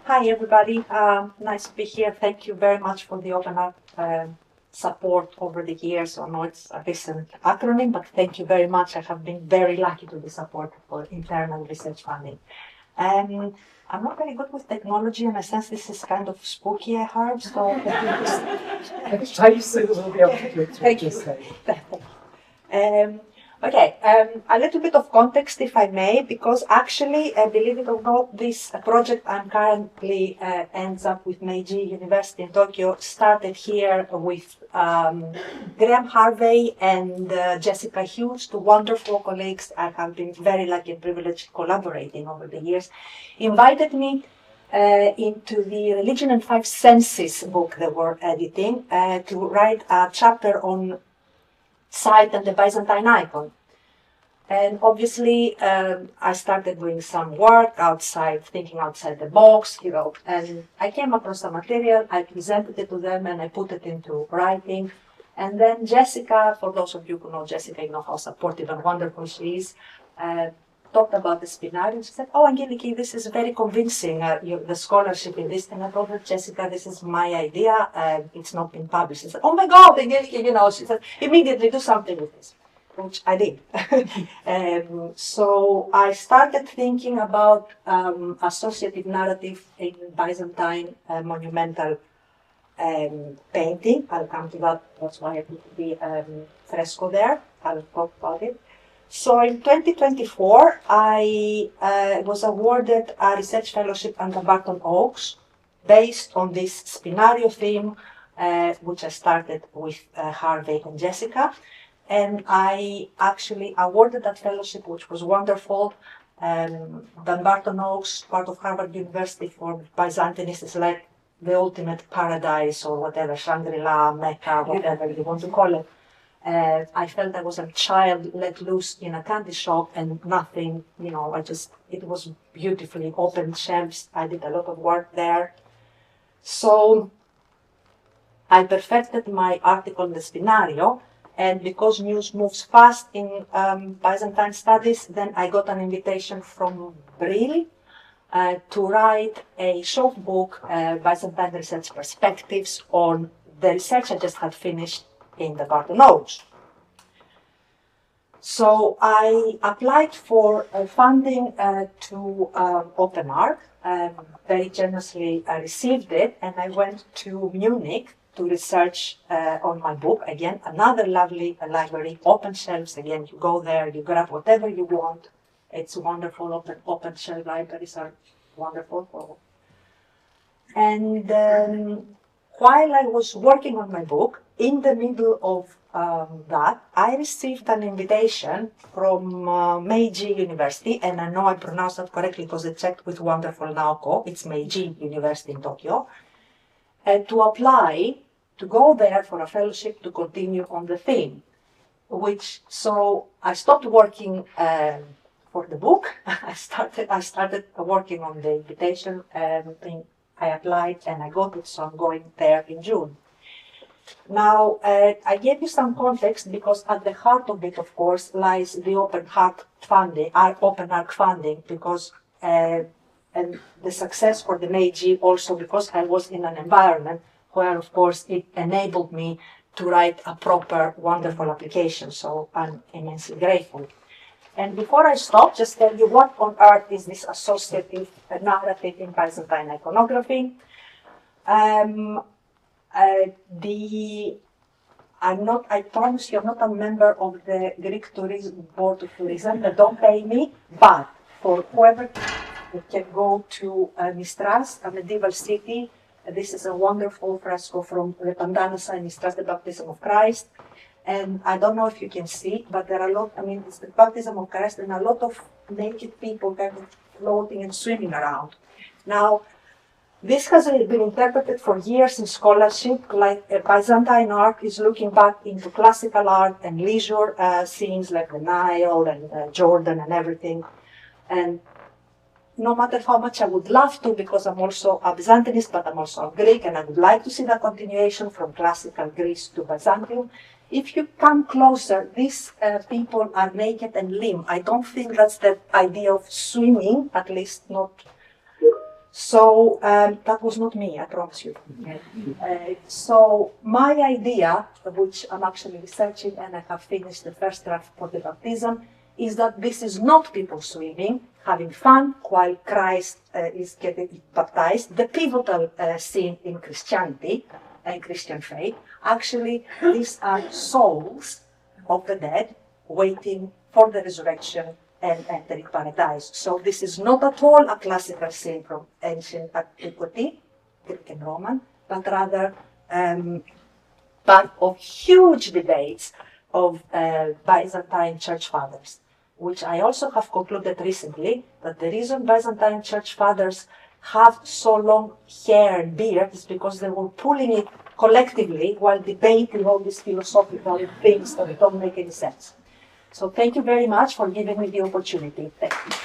Hi, everybody. Nice to be here. Thank you very much for the OpenARC support over the years. I know it's a recent acronym, but thank you very much. I have been very lucky to be supported for internal research funding. I'm not very good with technology, and I sense this is kind of spooky, I heard. So Next time soon we'll be able to do it. Thank you. Okay, a little bit of context, if I may, because actually, believe it or not, this project I'm currently ends up with Meiji University in Tokyo started here with Graham Harvey and Jessica Hughes, two wonderful colleagues I have been very lucky and privileged collaborating over the years, invited me into the Religion and Five Senses book they were editing to write a chapter on sight and the Byzantine icon. And obviously, I started doing some work outside, thinking outside the box, and I came across some material, I presented it to them, and I put it into writing. And then Jessica, for those of you who know Jessica, you know how supportive and wonderful she is, talked about the Spinari, and she said, "Oh, Angeliki, this is very convincing, the scholarship in this." And I told her, "Jessica, this is my idea, it's not been published." She said, "Oh my God, Angeliki, she said, immediately do something with this," which I did. So I started thinking about associative narrative in Byzantine monumental painting. I'll come to that, that's why I put the fresco there, I'll talk about it. So in 2024, I was awarded a research fellowship under Barton Oakes based on this Spinario theme, which I started with Harvey and Jessica. And I actually awarded that fellowship, which was wonderful. Barton Oakes, part of Harvard University for Byzantinists, is like the ultimate paradise or whatever, Shangri-La, Mecca, whatever you want to call it. I felt I was a child let loose in a candy shop and nothing, it was beautifully open shelves. I did a lot of work there. So I perfected my article on the Spinario, and because news moves fast in Byzantine studies, then I got an invitation from Brill to write a short book, Byzantine Research Perspectives, on the research I just had finished in the Barton Oakes. So I applied for funding to OpenARC, very generously received it, and I went to Munich to research on my book. Again, another lovely library, open shelves. Again, you go there, you grab whatever you want. It's wonderful. Open shelf libraries are wonderful. And while I was working on my book, in the middle of that, I received an invitation from Meiji University, and I know I pronounced that correctly because I checked with wonderful Naoko. It's Meiji University in Tokyo, and to apply to go there for a fellowship to continue on the theme. So I stopped working for the book. I started working on the invitation, and I applied and I got it, so I'm going there in June. Now, I gave you some context because at the heart of it, of course, lies the OpenARC funding, because and the success for the Meiji also because I was in an environment where, of course, it enabled me to write a proper, wonderful application. So I'm immensely grateful. And before I stop, just tell you what on earth is this associative narrative in Byzantine iconography. I promise you're not a member of the Greek Board of Tourism, but don't pay me, but for whoever can go to Mistras, a medieval city. This is a wonderful fresco from the Pandanus and Mistras, the Baptism of Christ. And I don't know if you can see, but there are a lot, it's the Baptism of Christ and a lot of naked people kind of floating and swimming around. Now, this has been interpreted for years in scholarship, like Byzantine art is looking back into classical art and leisure scenes like the Nile and Jordan and everything. And no matter how much I would love to, because I'm also a Byzantinist, but I'm also a Greek, and I would like to see the continuation from classical Greece to Byzantium. If you come closer, these people are naked and limp. I don't think that's the idea of swimming, at least not. So that was not me, I promise you. So my idea, which I'm actually researching and I have finished the first draft for the baptism, is that this is not people swimming, having fun while Christ is getting baptized, the pivotal scene in Christianity and Christian faith. Actually, these are souls of the dead waiting for the resurrection and entering paradise. So this is not at all a classical scene from ancient antiquity, Greek and Roman, but rather part of huge debates of Byzantine church fathers, which I also have concluded recently that the reason Byzantine church fathers have so long hair and beard is because they were pulling it collectively while debating all these philosophical things that don't make any sense. So thank you very much for giving me the opportunity. Thank you.